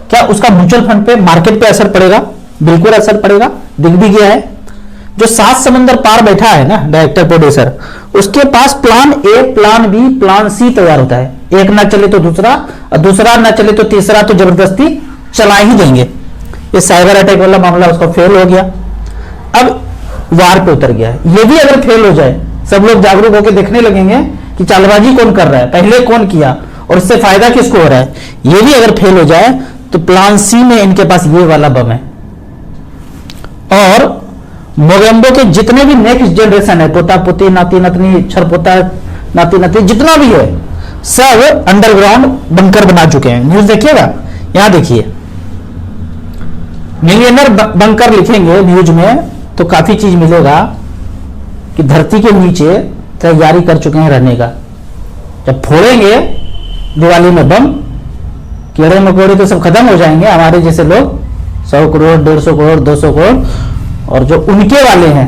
क्या उसका mutual fund पे, मार्केट पे असर पड़ेगा? बिल्कुल असर पड़ेगा, दिख भी गया है। जो 7 समंदर पार बैठा है ना डायरेक्टर प्रोड्यूसर, उसके पास plan A, plan B, plan C तैयार होता है। एक ना चले तो दूसरा, और दूसरा ना चले तो तीसरा, तो जबरदस्ती चला ही देंगे। ये साइबर अटैक वाला मामला उसका फेल हो गया, अब वार पे उतर गया है। ये भी अगर फेल हो जाए, सब लोग जागरूक होकर देखने लगेंगे कि चालबाजी कौन कर रहा है, पहले कौन किया और इससे फायदा किसको हो रहा है। ये भी अगर फेल हो जाए तो प्लान सी में इनके पास ये वाला बम है। और मोगेम्बो के जितने भी नेक्स्ट जनरेशन है, पोता पोती, नाती नतनी, छर पोता, नाती नतनी, जितना भी है, सब अंडरग्राउंड बंकर बना चुके हैं। न्यूज देखिएगा, यहां देखिए, मिलियनर बंकर लिखेंगे न्यूज में तो काफी चीज मिलेगा कि धरती के नीचे तैयारी कर चुके हैं रहने का। जब फोड़ेंगे दिवाली में बम, कीड़े मकोड़े तो सब खत्म हो जाएंगे, हमारे जैसे लोग 100 करोड़, 150 करोड़, 200 करोड़, और जो उनके वाले हैं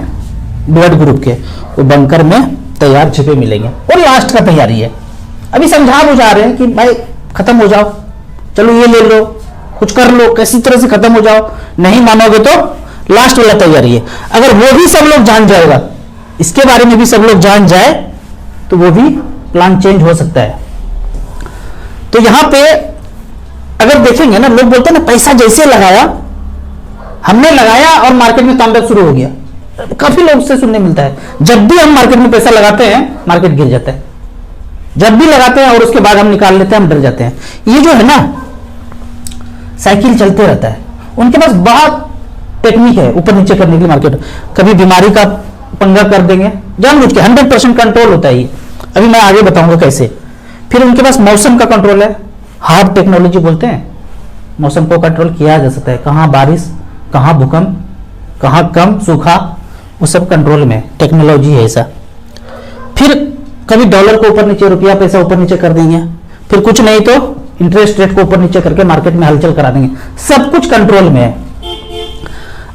ब्लड ग्रुप के, वो बंकर में तैयार छिपे मिलेंगे। और लास्ट का तैयारी है, अभी समझा बुझा रहे हैं कि भाई खत्म हो जाओ, चलो ये ले लो, कुछ कर लो, किसी तरह से खत्म हो जाओ। नहीं मानोगे तो लास्ट वाला तैयारी है। अगर वो भी सब लोग जान जाएगा, इसके बारे में भी सब लोग जान जाए, तो वो भी प्लान चेंज हो सकता है। तो यहां पे अगर देखेंगे ना, लोग बोलते हैं ना पैसा जैसे लगाया, हमने लगाया और मार्केट में तांडव शुरू हो गया। काफी लोग से सुनने मिलता है, जब भी हम मार्केट में पैसा लगाते हैं मार्केट गिर जाता है, जब भी लगाते हैं और उसके बाद हम निकाल लेते हैं, हम डर जाते हैं। ये जो है ना, साइकिल चलते रहता है। उनके पास बहुत टेक्निक है ऊपर नीचे करने के लिए मार्केट। कभी बीमारी का पंगा कर देंगे जानबूझ के, 100% कंट्रोल होता है ये, अभी मैं आगे बताऊंगा कैसे। फिर उनके पास मौसम का कंट्रोल है, हार्ड टेक्नोलॉजी बोलते हैं। मौसम को कंट्रोल किया जा सकता है, कहां बारिश, कहां भूकंप, कहां कम सूखा, वो सब कंट्रोल में टेक्नोलॉजी है ऐसा। फिर कभी डॉलर को ऊपर नीचे, रुपया पैसा ऊपर नीचे कर देंगे। फिर कुछ नहीं तो इंटरेस्ट रेट को ऊपर नीचे करके मार्केट में हलचल करा देंगे। सब कुछ कंट्रोल में है।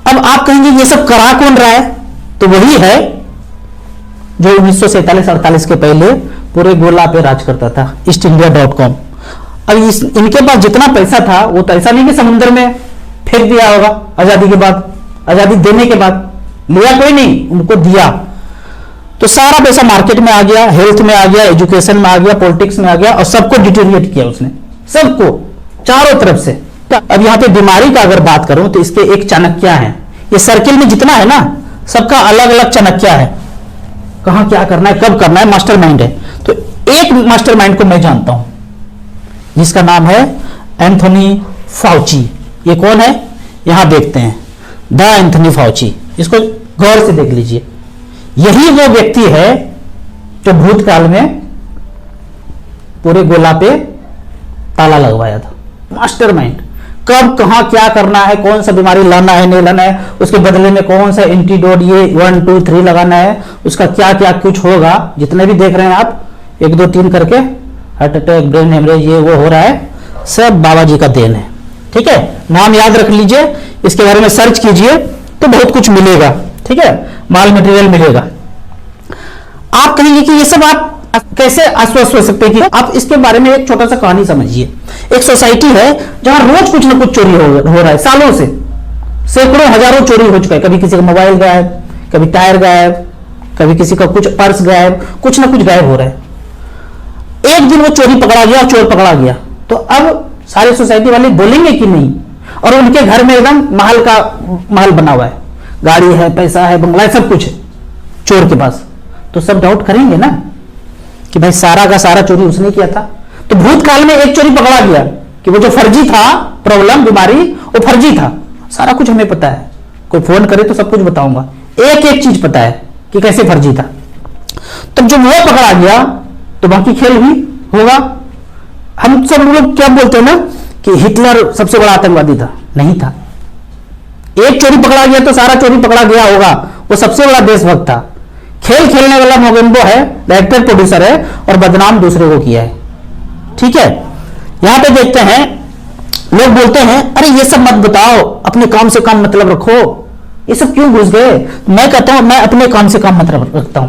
अब आप कहेंगे ये सब करा कौन रहा है? तो वही है जो 1947-48 के पहले पूरे गोला पे राज करता था, eastindia.com। अब इनके पास जितना पैसा था, वो तो ऐसा नहीं कि समुद्र में फेंक दिया होगा आजादी के बाद, आजादी देने के बाद लिया कोई नहीं, उनको दिया। तो सारा पैसा मार्केट में आ गया, हेल्थ में आ गया, एजुकेशन में आ गया, पॉलिटिक्स में आ गया, और सबको डिटेरिएट किया उसने, सबको चारों तरफ से। अब यहां पे बीमारी का अगर बात करूं तो इसके एक चाणक्य है। ये सर्किल में जितना है ना, सबका अलग अलग चाणक्य है, कहां क्या करना है, कब करना है, मास्टरमाइंड है। तो एक मास्टरमाइंड को मैं जानता हूं, जिसका नाम है एंथोनी फाउची। ये कौन है? यहां देखते हैं, द एंथोनी फाउची। इसको गौर से देख लीजिए। यही वो व्यक्ति है जो भूतकाल में पूरे गोला पे ताला लगवाया था। मास्टरमाइंड, कब कहां क्या करना है, कौन सा बीमारी लाना है नहीं लाना है, उसके बदले में कौन सा एंटीडोट, ये 1 2 3 लगाना है, उसका क्या क्या कुछ होगा। जितने भी देख रहे हैं आप 1 2 3 करके, हार्ट अटैक, ब्रेन हेमरेज, ये वो हो रहा है, सब बाबा जी का देन है। ठीक है, नाम याद रख लीजिए, इसके बारे में सर्च कीजिए तो बहुत कुछ मिलेगा। ठीक है, माल मटेरियल मिलेगा। आप कहेंगे कि ये सब आप कैसे आश्वस्त हो सकते हैं कि आप इसके बारे में एक छोटा सा कहानी समझिए। एक सोसाइटी है जहां रोज कुछ ना कुछ चोरी हो रहा है, सालों से सैकड़ों हजारों चोरी हो चुका है। कभी किसी का मोबाइल गायब, कभी टायर गायब, कभी किसी का कुछ पर्स गायब, कुछ ना कुछ गायब हो रहा है। एक दिन वो चोरी पकड़ा गया, चोर पकड़ा गया, तो अब सारी सोसाइटी वाले बोलेंगे कि नहीं। और उनके घर में एकदम महल बना हुआ है, गाड़ी है, पैसा है, बंगला है, सब कुछ है चोर के पास। तो सब डाउट करेंगे ना कि भाई सारा का सारा चोरी उसने किया था। तो भूतकाल में एक चोरी पकड़ा गया कि वो जो फर्जी था, प्रॉब्लम बीमारी, वो फर्जी था। सारा कुछ हमें पता है, कोई फोन करे तो सब कुछ बताऊंगा, एक एक चीज पता है कि कैसे फर्जी था। तब जब वो पकड़ा गया तो बाकी खेल भी होगा। हम सब लोग क्या बोलते हैं ना कि हिटलर सबसे बड़ा आतंकवादी था, नहीं था। एक चोरी पकड़ा गया तो सारा चोरी पकड़ा गया होगा, वो सबसे बड़ा देशभक्त था। खेल खेलने वाला मोगेम्बो है, डायरेक्टर प्रोड्यूसर है, और बदनाम दूसरे को किया है। ठीक है, यहां पे देखते हैं, लोग बोलते हैं अरे ये सब मत बताओ, अपने काम से काम मतलब रखो, ये सब क्यों घुस गए। मैं कहता हूं मैं अपने काम से काम मतलब रखता हूं,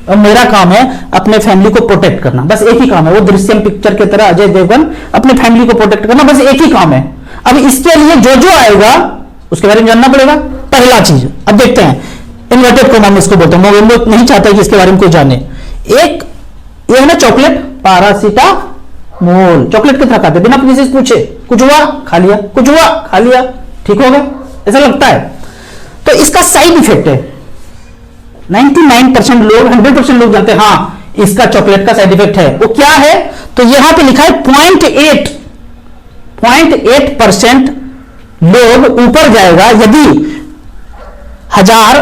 और मेरा काम है अपने फैमिली को प्रोटेक्ट करना, बस एक ही काम है। वो दृश्यम पिक्चर की तरह अजय देवगन अपने फैमिली को प्रोटेक्ट करना, बस एक ही काम है। अब इसके लिए जो जो आएगा उसके बारे में जानना पड़ेगा। पहला चीज अब देखते हैं, इन्वर्टेड कोमा में इसको बोलते हैं, मोगेम्बो नहीं चाहता कि इसके बारे में कोई जाने। एक ये है ना चॉकलेट, पैरासीटामोल, चॉकलेट कितना खाते बिना किसी से पूछे, कुछ हुआ खा लिया, कुछ हुआ खा लिया, ठीक हो गया, ऐसा लगता है। तो इसका साइड इफेक्ट है, 99% लोग 100% लोग जानते हैं हाँ इसका चॉकलेट का साइड इफेक्ट है। वो क्या है? तो यहां पे लिखा है 0.8% लोग ऊपर जाएगा यदि 1000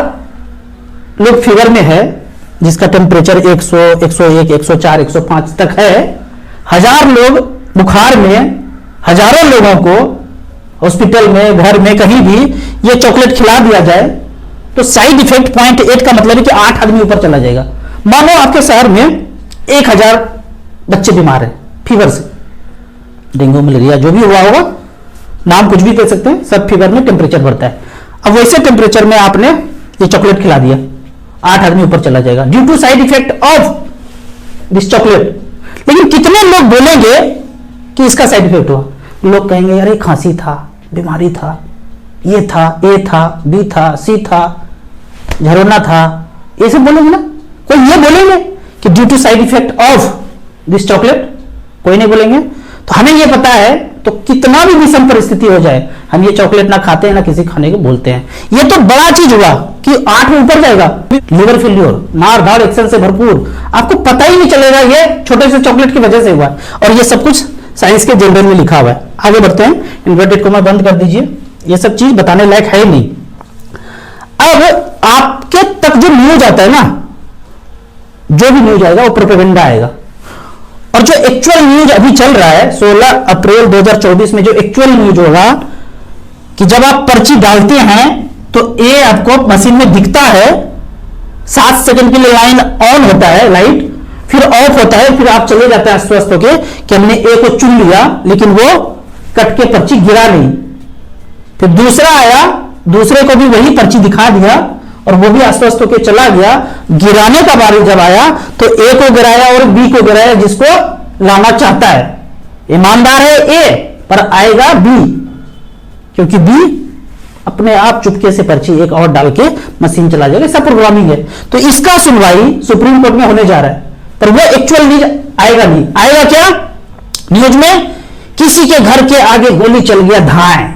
लोग फीवर में है जिसका टेम्परेचर 100, 101, 104, 105 तक है, 1000 लोग बुखार में, हजारों लोगों को हॉस्पिटल में, घर में, कहीं भी ये चॉकलेट खिला दिया जाए तो साइड इफेक्ट 0.8 का मतलब है कि 8 आदमी ऊपर चला जाएगा। मानो आपके शहर में 1000 बच्चे बीमार हैं फीवर से, डेंगू मलेरिया जो भी हुआ होगा, नाम कुछ भी दे सकते हैं, सब फीवर में टेम्परेचर बढ़ता है। अब वैसे टेम्परेचर में आपने ये चॉकलेट खिला दिया, 8 आदमी ऊपर चला जाएगा due to side effect of this chocolate. लेकिन कितने लोग बोलेंगे कि इसका साइड इफेक्ट हुआ? लोग कहेंगे अरे खांसी था, बीमारी था, ये था, ए था, बी था, सी था, झरोना था, ये सब बोलेंगे ना। कोई ये बोलेंगे कि due to side effect of this chocolate? कोई नहीं बोलेंगे। तो हमें ये पता है, तो कितना भी विषम परिस्थिति हो जाए हम ये चॉकलेट ना खाते हैं ना किसी खाने को बोलते हैं। ये तो बड़ा चीज हुआ कि 8 में ऊपर जाएगा, लिवर फेल्योर, मार धाड़ एक्शन से भरपूर, आपको पता ही नहीं चलेगा ये छोटे से चॉकलेट की वजह से हुआ। और ये सब कुछ साइंस के जर्नल में लिखा हुआ है। आगे बढ़ते हैं, इन्वर्टेड कोमा बंद कर दीजिए, ये सब चीज बताने लायक है ही नहीं। अब आपके तक जो न्यूज आता है ना, जो भी न्यूज आएगा वो प्रोपेगेंडा आएगा, और जो एक्चुअल न्यूज अभी चल रहा है 16 अप्रैल 2024 में जो एक्चुअल न्यूज होगा कि जब आप पर्ची डालते हैं तो ये आपको मशीन में दिखता है, 7 सेकंड के लिए लाइन ऑन होता है, लाइट फिर ऑफ होता है, फिर आप चले जाते हैं आश्वस्त होके कि हमने ए को चुन लिया लेकिन वो कट के पर्ची गिरा नहीं। फिर दूसरा आया, दूसरे को भी वही पर्ची दिखा दिया और वो भी आश्वस्त होकर चला गया। गिराने का बारी जब आया तो ए को गिराया और बी को गिराया जिसको लाना चाहता है। ईमानदार है ए पर आएगा बी, क्योंकि बी अपने आप चुपके से पर्ची एक और डाल के मशीन चला जाएगा, सब प्रोग्रामिंग है। तो इसका सुनवाई सुप्रीम कोर्ट में होने जा रहा है, पर वो एक्चुअल न्यूज आएगा नहीं। आएगा क्या न्यूज में? किसी के घर के आगे गोली चल गया, धाए,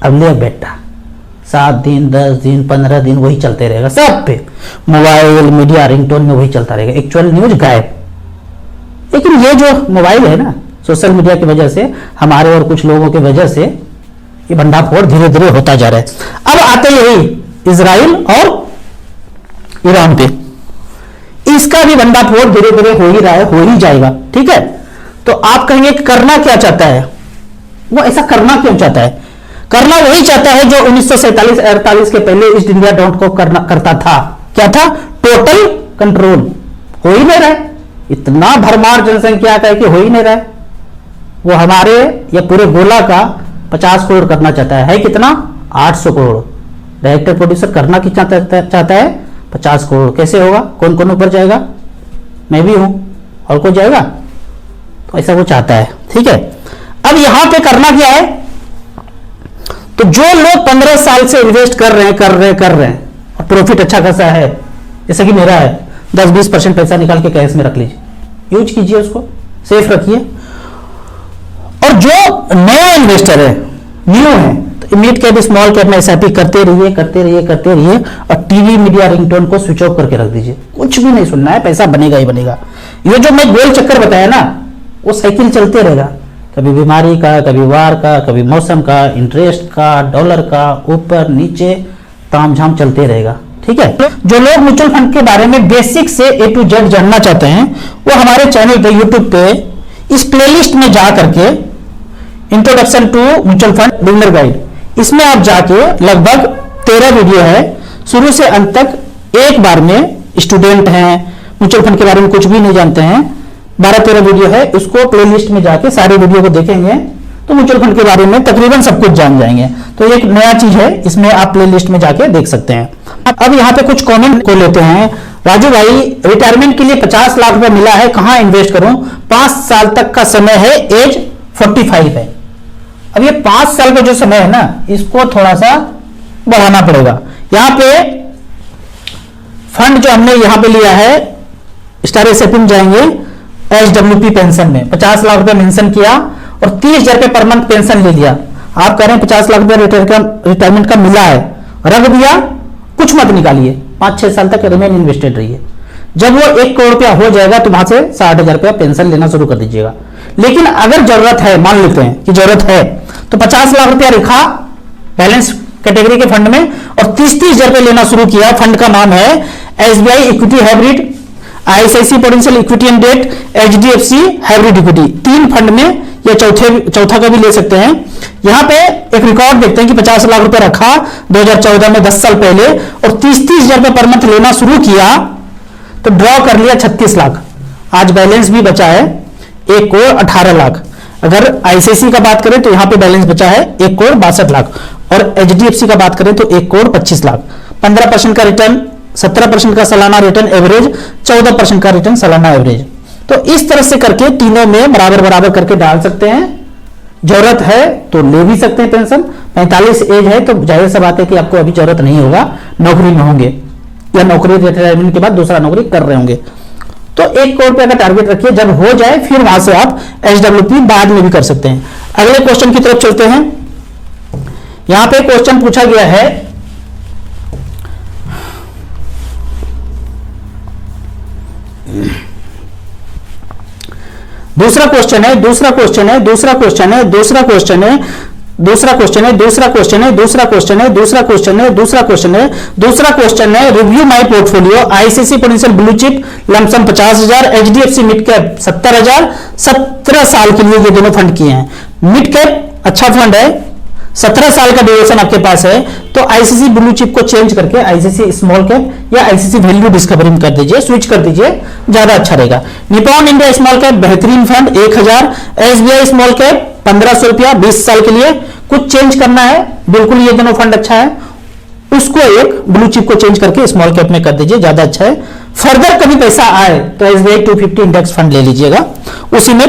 अब ले बेटा 7 दिन 10 दिन 15 दिन वही चलते रहेगा, सब पे मोबाइल मीडिया रिंगटोन में वही चलता रहेगा, एक्चुअल न्यूज गायब। लेकिन ये जो मोबाइल है ना, सोशल मीडिया की वजह से, हमारे और कुछ लोगों की वजह से ये भंडाफोड़ धीरे धीरे होता जा रहा है। अब आते यही इजराइल और ईरान पे, इसका भी भंडाफोड़ धीरे धीरे हो ही रहा है, हो ही जाएगा, ठीक है। तो आप कहेंगे करना क्या चाहता है वो? ऐसा करना क्यों चाहता है? करना वही चाहता है जो 1947-48 के पहले ईस्ट इंडिया डॉट को करता था। क्या था? Total control. हो ही नहीं रहा है, इतना भरमार जनसंख्या का है कि हो ही नहीं रहा है। वो हमारे या पूरे गोला का 50 करोड़ करना चाहता है कितना? 800 करोड़। डायरेक्टर प्रोड्यूसर करना क्या चाहता है? 50 करोड़। कैसे होगा? कौन कौन ऊपर जाएगा? मैं भी हूं, और कोई जाएगा? तो ऐसा वो चाहता है, ठीक है। अब यहां पे करना क्या है? तो जो लोग 15 साल से इन्वेस्ट कर रहे हैं और प्रॉफिट अच्छा खासा है, जैसे कि मेरा है, 10-20% पैसा निकाल के कैश में रख लीजिए, यूज कीजिए, उसको सेफ रखिए। और जो नया इन्वेस्टर है, न्यू है, तो मिड कैप स्मॉल कैप में एसआईपी करते रहिए और टीवी मीडिया रिंगटोन को स्विच ऑफ करके रख दीजिए। कुछ भी नहीं सुनना है, पैसा बनेगा ही बनेगा। ये जो मैं गोल चक्कर बताया ना, वो साइकिल चलते रहेगा, कभी बीमारी का, कभी वार का, कभी मौसम का, इंटरेस्ट का, डॉलर का, ऊपर नीचे तामझाम चलते रहेगा, ठीक है। जो लोग म्यूचुअल फंड के बारे में बेसिक से ए टू जेड जानना चाहते हैं, वो हमारे चैनल पे यूट्यूब पे इस प्लेलिस्ट में जा करके introduction to mutual fund beginner guide, इसमें आप जाके लगभग 13 वीडियो है शुरू से अंत तक। एक बार में स्टूडेंट हैं, म्यूचुअल फंड के बारे में कुछ भी नहीं जानते हैं, 12-13 वीडियो है, उसको प्लेलिस्ट में जाके सारे वीडियो को देखेंगे तो म्यूचुअल फंड के बारे में तकरीबन सब कुछ जान जाएंगे। तो एक नया चीज है, इसमें आप प्लेलिस्ट में जाके देख सकते हैं। अब यहाँ पे कुछ कमेंट को लेते हैं। राजू भाई, रिटायरमेंट के लिए 50 लाख रुपए मिला है, कहां इन्वेस्ट करूं? 5 साल तक का समय है, एज 45 है। अब ये 5 साल का जो समय है ना, इसको थोड़ा सा बढ़ाना पड़ेगा। यहां पे फंड जो हमने यहां पे लिया है, स्टार एसआईपी में जाएंगे, एचडब्ल्यूपी पेंशन में 50 लाख रुपए मेंशन किया और 30,000 रुपए पर मंथ पेंशन ले लिया। आप कह रहे हैं 50 लाख रुपए रिटायरमेंट का मिला है, रख दिया, कुछ मत निकालिए, 5-6 साल तक रिमेन इन्वेस्टेड रहिए। जब वो 1 करोड़ रुपया हो जाएगा तो वहां से 60,000 रुपया पेंशन लेना शुरू कर दीजिएगा। लेकिन अगर जरूरत है, मान लेते हैं कि जरूरत है, तो 50 लाख रुपया रखा बैलेंस कैटेगरी के फंड में और 30,000 रुपए लेना शुरू किया। फंड का नाम है SBI equity hybrid, ICIC potential equity and debt, HDFC hybrid equity. 3 fund में, या चौथा का भी ले सकते हैं। यहां पे एक रिकॉर्ड देखते हैं कि 50 लाख रुपए रखा 2014 में, 10 साल पहले, और 30,000 रुपए पर मंथ लेना शुरू किया तो ड्रॉ कर लिया 36 लाख। आज बैलेंस भी बचा है 1 करोड़ 18 लाख। अगर आईसीआईसी का बात करें तो यहां पे बैलेंस बचा है 1 करोड़ 62 लाख, और एचडीएफसी का बात करें तो 1 करोड़ 25 लाख। 15% का रिटर्न, 17% का सालाना रिटर्न एवरेज, 14% का रिटर्न सालाना एवरेज। तो इस तरह से करके तीनों में बराबर बराबर करके डाल सकते हैं। जरूरत है तो ले भी सकते हैं पेंशन। 45 एज है तो जाहिर सा बात है कि आपको अभी जरूरत नहीं होगा, नौकरी में होंगे या नौकरी रिटायरमेंट के बाद दूसरा नौकरी कर रहे होंगे। तो 1 करोड़ रुपए का टारगेट रखिए, जब हो जाए फिर वहां से आप एचडब्ल्यूपी बाद में भी कर सकते हैं। अगले क्वेश्चन की तरफ चलते हैं। यहां पे क्वेश्चन पूछा गया है, दूसरा क्वेश्चन है, दूसरा क्वेश्चन है, दूसरा क्वेश्चन है, दूसरा क्वेश्चन है, दूसरा क्वेश्चन है, दूसरा क्वेश्चन है, दूसरा क्वेश्चन है, दूसरा क्वेश्चन है, दूसरा क्वेश्चन है, दूसरा क्वेश्चन है, review my portfolio, ICIC potential blue chip lump sum 50,000, HDFC mid cap 70,000, 17 साल के लिए ये दोनों फंड किए हैं। मिड कैप अच्छा फंड है, 17 साल का ड्यूरेशन आपके पास है, तो आईसीआईसी ब्लू चिप को चेंज करके आईसीआईसी स्मॉल कैप या आईसीआईसी वैल्यू डिस्कवरी में कर दीजिए, स्विच कर दीजिए, ज्यादा अच्छा रहेगा। निप्पॉन इंडिया स्मॉल कैप बेहतरीन फंड 1000, एसबीआई स्मॉल कैप 1500 रुपया 20 साल के लिए। कुछ चेंज करना है, बिल्कुल ये दोनों फंड अच्छा है, उसको एक ब्लू चिप को चेंज करके स्मॉल कैप में कर दीजिए, ज्यादा अच्छा है। फर्दर कभी पैसा आए तो एसबीआई 250 इंडेक्स फंड ले लीजिएगा, उसी में